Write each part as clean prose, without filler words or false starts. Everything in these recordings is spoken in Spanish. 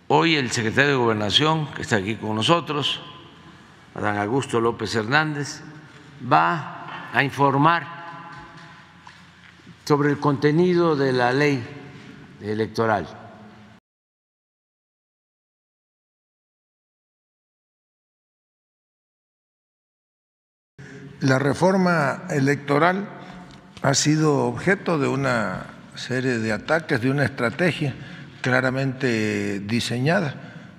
Hoy el secretario de Gobernación, que está aquí con nosotros, Adán Augusto López Hernández, va a informar sobre el contenido de la ley electoral. La reforma electoral ha sido objeto de una serie de ataques, de una estrategia claramente diseñada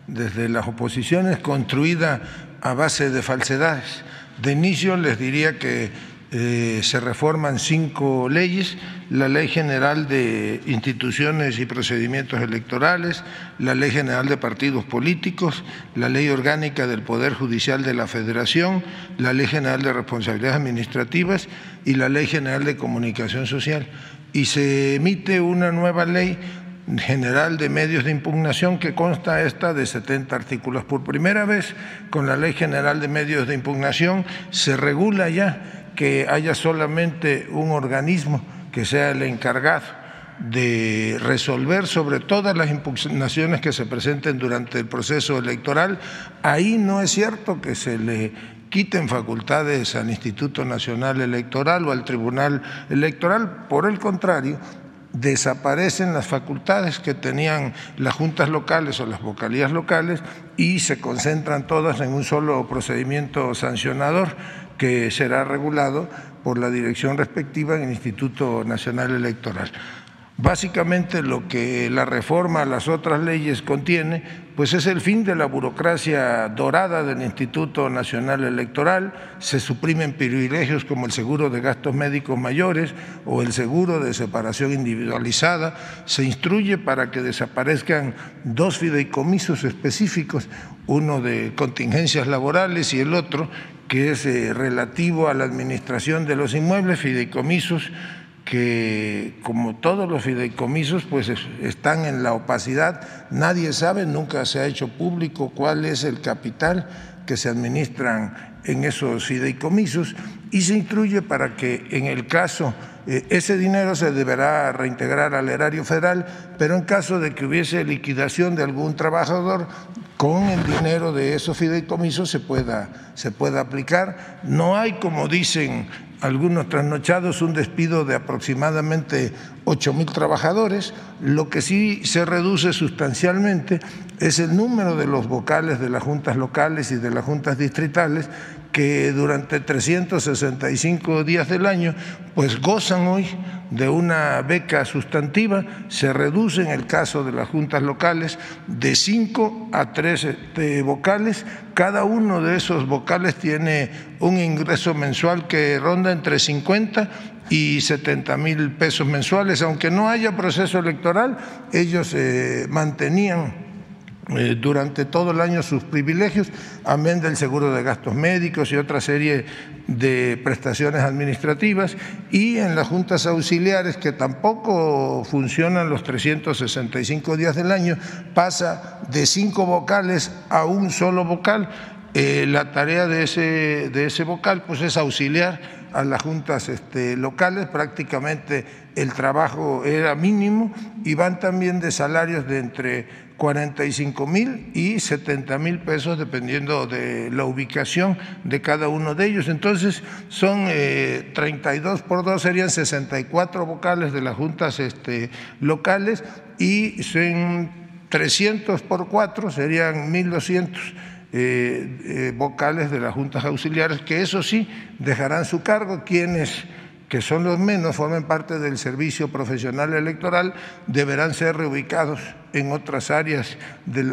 desde las oposiciones, construida a base de falsedades. De inicio les diría que se reforman 5 leyes: la Ley General de Instituciones y Procedimientos Electorales, la Ley General de Partidos Políticos, la Ley Orgánica del Poder Judicial de la Federación, la Ley General de Responsabilidades Administrativas y la Ley General de Comunicación Social. Y se emite una nueva Ley General de Medios de Impugnación que consta esta de 70 artículos. Por primera vez, con la Ley General de Medios de Impugnación se regula ya que haya solamente un organismo que sea el encargado de resolver sobre todas las impugnaciones que se presenten durante el proceso electoral. Ahí no es cierto que se le quiten facultades al Instituto Nacional Electoral o al Tribunal Electoral. Por el contrario, desaparecen las facultades que tenían las juntas locales o las vocalías locales y se concentran todas en un solo procedimiento sancionador que será regulado por la dirección respectiva en el Instituto Nacional Electoral. Básicamente lo que la reforma a las otras leyes contiene, pues es el fin de la burocracia dorada del Instituto Nacional Electoral. Se suprimen privilegios como el seguro de gastos médicos mayores o el seguro de separación individualizada. Se instruye para que desaparezcan 2 fideicomisos específicos, uno de contingencias laborales y el otro que es relativo a la administración de los inmuebles, fideicomisos que, como todos los fideicomisos, pues están en la opacidad. Nadie sabe, nunca se ha hecho público cuál es el capital que se administran en esos fideicomisos, y se instruye para que en el caso, ese dinero se deberá reintegrar al erario federal, pero en caso de que hubiese liquidación de algún trabajador, con el dinero de esos fideicomisos se pueda aplicar. No hay, como dicen algunos trasnochados, un despido de aproximadamente 8,000 trabajadores. Lo que sí se reduce sustancialmente es el número de los vocales de las juntas locales y de las juntas distritales, que durante 365 días del año pues gozan hoy de una beca sustantiva. Se reduce en el caso de las juntas locales de 5 a 3 vocales. Cada uno de esos vocales tiene un ingreso mensual que ronda entre 50 y 70,000 pesos mensuales. Aunque no haya proceso electoral, ellos mantenían durante todo el año sus privilegios, amén del seguro de gastos médicos y otra serie de prestaciones administrativas. Y en las juntas auxiliares, que tampoco funcionan los 365 días del año, pasa de 5 vocales a un solo vocal. La tarea de ese vocal pues es auxiliar a las juntas locales. Prácticamente el trabajo era mínimo y van también de salarios de entre 45,000 y 70,000 pesos dependiendo de la ubicación de cada uno de ellos. Entonces son 32 por 2 serían 64 vocales de las juntas locales, y son 300 por 4 serían 1,200 vocales de las juntas auxiliares, que eso sí dejarán su cargo. Quienes, que son los menos, formen parte del servicio profesional electoral, deberán ser reubicados en otras áreas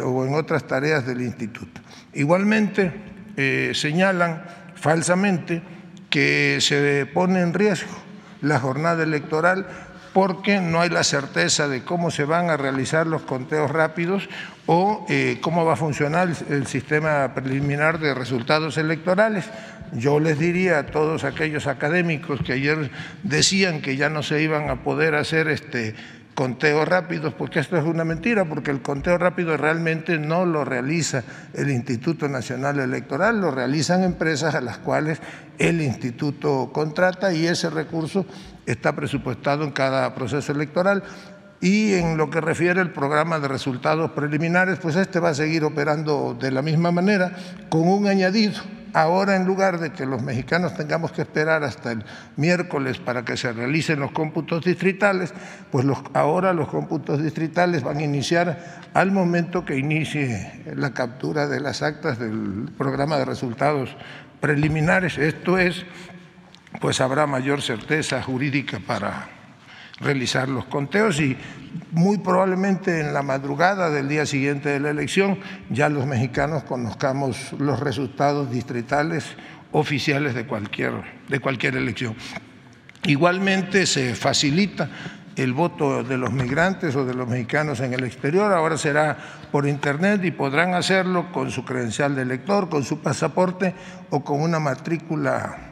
o en otras tareas del instituto. Igualmente señalan falsamente que se pone en riesgo la jornada electoral porque no hay la certeza de cómo se van a realizar los conteos rápidos o cómo va a funcionar el sistema preliminar de resultados electorales. Yo les diría a todos aquellos académicos que ayer decían que ya no se iban a poder hacer conteos rápidos, porque esto es una mentira, porque el conteo rápido realmente no lo realiza el Instituto Nacional Electoral, lo realizan empresas a las cuales el instituto contrata, y ese recurso está presupuestado en cada proceso electoral. Y en lo que refiere al programa de resultados preliminares, pues este va a seguir operando de la misma manera, con un añadido. Ahora, en lugar de que los mexicanos tengamos que esperar hasta el miércoles para que se realicen los cómputos distritales, pues ahora los cómputos distritales van a iniciar al momento que inicie la captura de las actas del programa de resultados preliminares. Esto es, pues habrá mayor certeza jurídica para realizar los conteos y muy probablemente en la madrugada del día siguiente de la elección ya los mexicanos conozcamos los resultados distritales oficiales de cualquier elección. Igualmente se facilita el voto de los migrantes o de los mexicanos en el exterior, ahora será por internet y podrán hacerlo con su credencial de elector, con su pasaporte o con una matrícula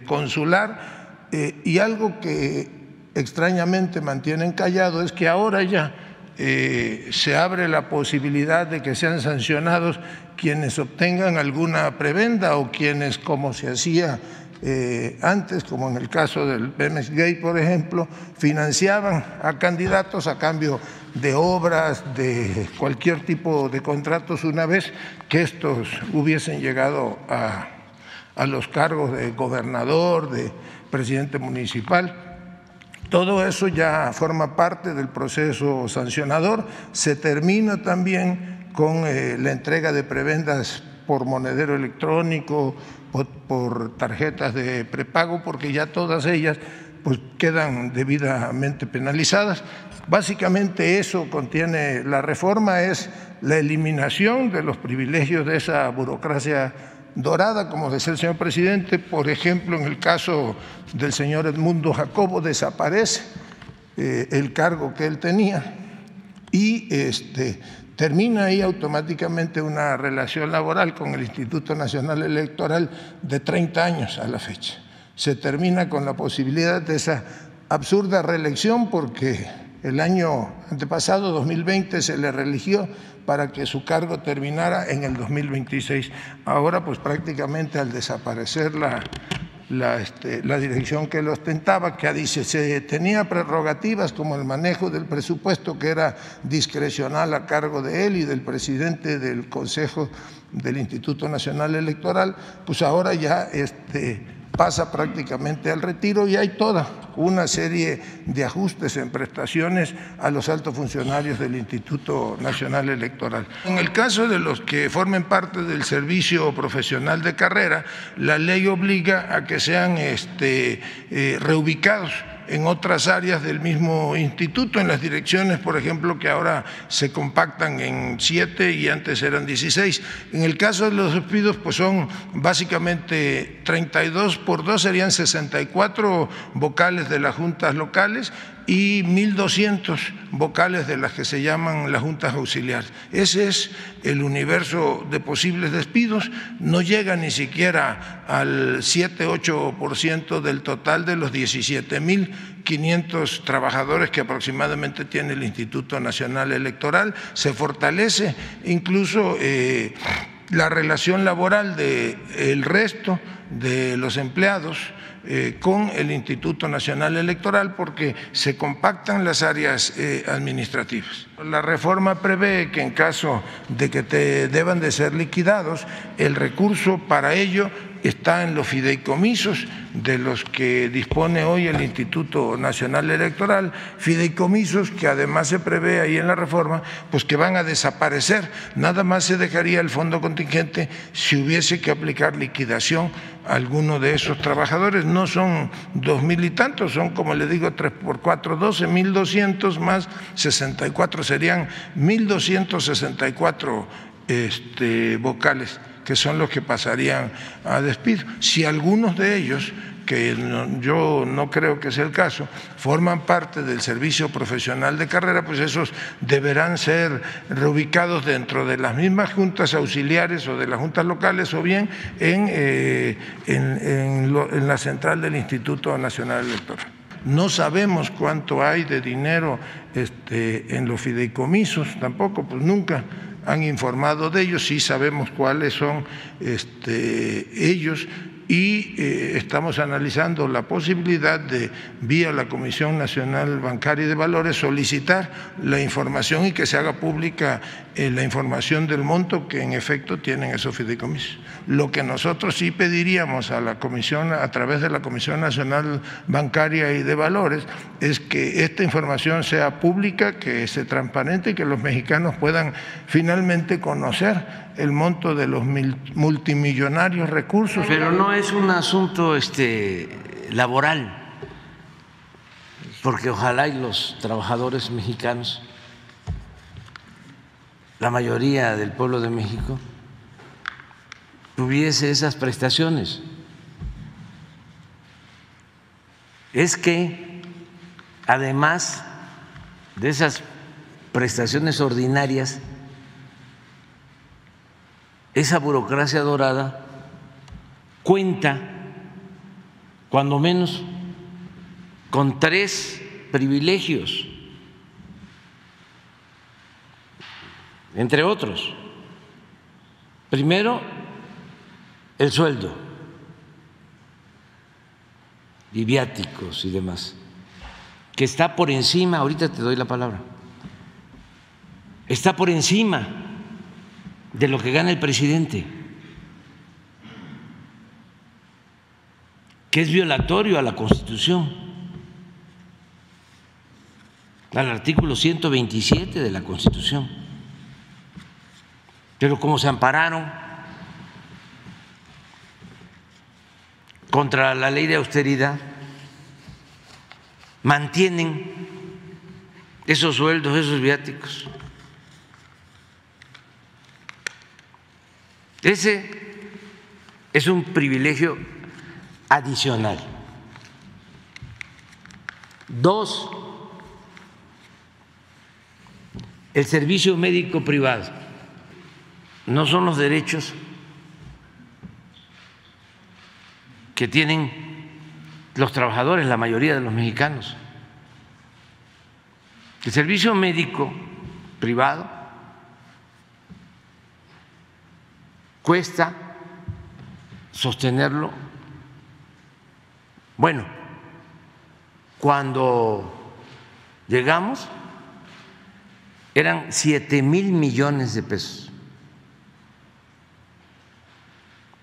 consular, y algo que extrañamente mantienen callado es que ahora ya se abre la posibilidad de que sean sancionados quienes obtengan alguna prebenda o quienes, como se hacía antes, como en el caso del Pemex Gate, por ejemplo, financiaban a candidatos a cambio de obras, de cualquier tipo de contratos, una vez que estos hubiesen llegado a los cargos de gobernador, de presidente municipal. Todo eso ya forma parte del proceso sancionador. Se termina también con la entrega de prebendas por monedero electrónico, por tarjetas de prepago, porque ya todas ellas pues quedan debidamente penalizadas. Básicamente eso contiene la reforma, es la eliminación de los privilegios de esa burocracia dorada, como decía el señor presidente. Por ejemplo, en el caso del señor Edmundo Jacobo desaparece el cargo que él tenía y termina ahí automáticamente una relación laboral con el Instituto Nacional Electoral de 30 años a la fecha. Se termina con la posibilidad de esa absurda reelección porque el año antepasado, 2020, se le reeligió para que su cargo terminara en el 2026. Ahora, pues prácticamente al desaparecer la dirección que lo ostentaba, que dice se tenía prerrogativas como el manejo del presupuesto, que era discrecional a cargo de él y del presidente del Consejo del Instituto Nacional Electoral, pues ahora ya pasa prácticamente al retiro y hay toda una serie de ajustes en prestaciones a los altos funcionarios del Instituto Nacional Electoral. En el caso de los que formen parte del servicio profesional de carrera, la ley obliga a que sean reubicados en otras áreas del mismo instituto, en las direcciones, por ejemplo, que ahora se compactan en 7 y antes eran 16. En el caso de los despidos, pues son básicamente 32 por 2, serían 64 vocales de las juntas locales y 1.200 vocales de las que se llaman las juntas auxiliares. Ese es el universo de posibles despidos, no llega ni siquiera al 7-8% del total de los 17.500 trabajadores que aproximadamente tiene el Instituto Nacional Electoral. Se fortalece incluso la relación laboral del resto de los empleados con el Instituto Nacional Electoral porque se compactan las áreas administrativas. La reforma prevé que en caso de que deban de ser liquidados, el recurso para ello está en los fideicomisos de los que dispone hoy el Instituto Nacional Electoral, fideicomisos que además se prevé ahí en la reforma, pues que van a desaparecer. Nada más se dejaría el fondo contingente si hubiese que aplicar liquidación a alguno de esos trabajadores. No son 2.000 y tantos, son, como le digo, 3 por 4, 12, 1.200 más 64, serían 1.264 vocales, que son los que pasarían a despido. Si algunos de ellos, que yo no creo que sea el caso, forman parte del servicio profesional de carrera, pues esos deberán ser reubicados dentro de las mismas juntas auxiliares o de las juntas locales o bien en la central del Instituto Nacional Electoral. No sabemos cuánto hay de dinero en los fideicomisos, tampoco, pues nunca han informado de ellos. Sí sabemos cuáles son ellos y estamos analizando la posibilidad de, vía la Comisión Nacional Bancaria y de Valores, solicitar la información y que se haga pública la información del monto que en efecto tienen esos fideicomisos. Lo que nosotros sí pediríamos a la Comisión, a través de la Comisión Nacional Bancaria y de Valores, es que esta información sea pública, que sea transparente y que los mexicanos puedan finalmente conocer el monto de los multimillonarios recursos. Pero no es un asunto laboral, porque ojalá y los trabajadores mexicanos, la mayoría del pueblo de México, tuviese esas prestaciones. Es que además de esas prestaciones ordinarias, esa burocracia dorada cuenta, cuando menos, con 3 privilegios, entre otros. Primero, el sueldo y viáticos y demás, que está por encima, ahorita te doy la palabra, está por encima de lo que gana el presidente, que es violatorio a la Constitución, al artículo 127 de la Constitución. Pero como se ampararon contra la ley de austeridad, mantienen esos sueldos, esos viáticos. Ese es un privilegio adicional. 2, el servicio médico privado. No son los derechos que tienen los trabajadores, la mayoría de los mexicanos. El servicio médico privado cuesta sostenerlo. Bueno, cuando llegamos eran 7,000 millones de pesos.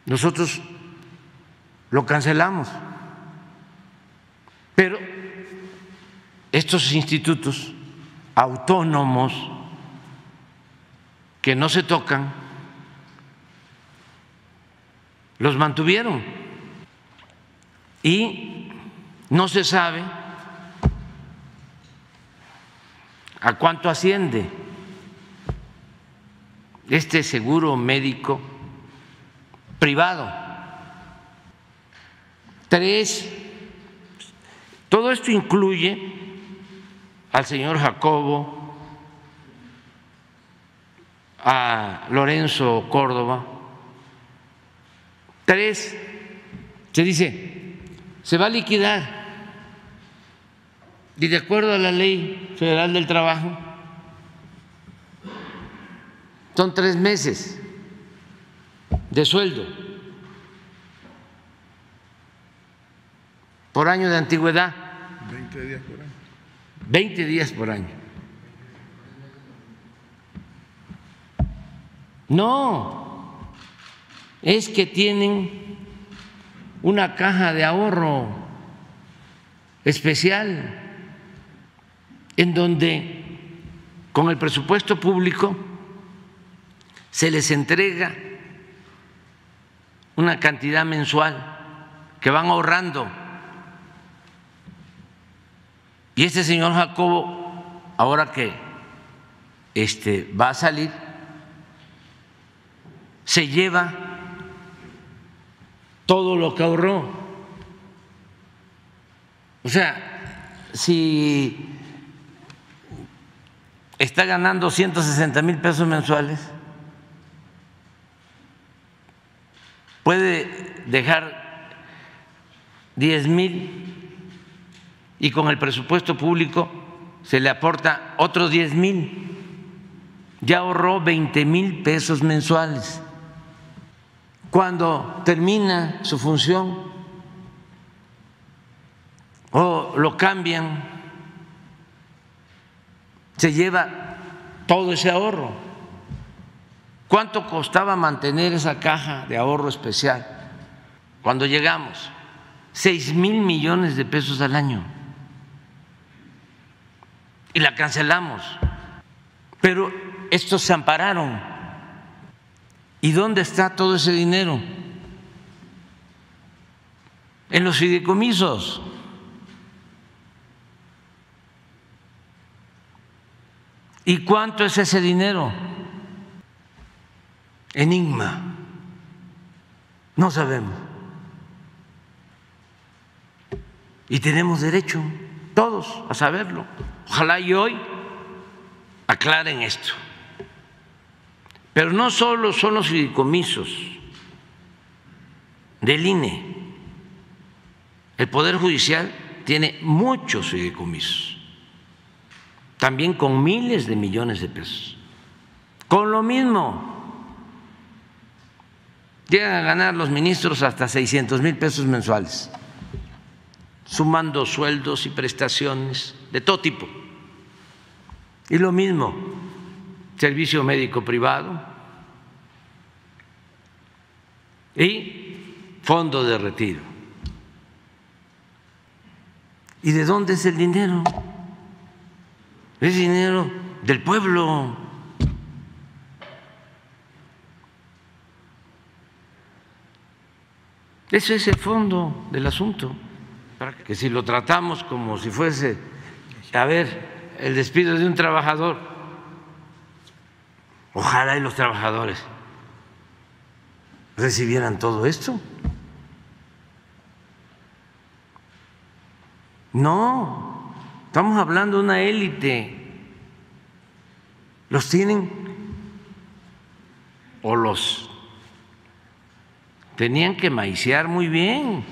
Nosotros lo cancelamos, pero estos institutos autónomos que no se tocan, los mantuvieron y no se sabe a cuánto asciende este seguro médico privado. 3, todo esto incluye al señor Jacobo, a Lorenzo Córdoba. 3, se dice, se va a liquidar y de acuerdo a la Ley Federal del Trabajo son 3 meses de sueldo por año de antigüedad. 20 días por año. 20 días por año. No, es que tienen una caja de ahorro especial en donde con el presupuesto público se les entrega una cantidad mensual que van ahorrando. Y este señor Jacobo, ahora que va a salir, se lleva todo lo que ahorró. O sea, si está ganando 160,000 pesos mensuales, puede dejar 10,000 y con el presupuesto público se le aporta otros 10,000, ya ahorró 20,000 pesos mensuales. cuando termina su función o lo cambian, se lleva todo ese ahorro. ¿Cuánto costaba mantener esa caja de ahorro especial cuando llegamos? 6,000 millones de pesos al año. Y la cancelamos. Pero estos se ampararon. ¿Y dónde está todo ese dinero? En los fideicomisos. ¿Y cuánto es ese dinero? Enigma. No sabemos. Y tenemos derecho, todos, a saberlo. Ojalá y hoy aclaren esto. Pero no solo son los fideicomisos del INE. El Poder Judicial tiene muchos fideicomisos, también con miles de millones de pesos. Con lo mismo, llegan a ganar los ministros hasta 600,000 pesos mensuales, sumando sueldos y prestaciones de todo tipo. Y lo mismo, servicio médico privado y fondo de retiro. ¿Y de dónde es el dinero? Es dinero del pueblo. Ese es el fondo del asunto. Que si lo tratamos como si fuese, a ver, el despido de un trabajador, ojalá y los trabajadores recibieran todo esto. No, estamos hablando de una élite. Los tienen o los tenían que maiciar muy bien.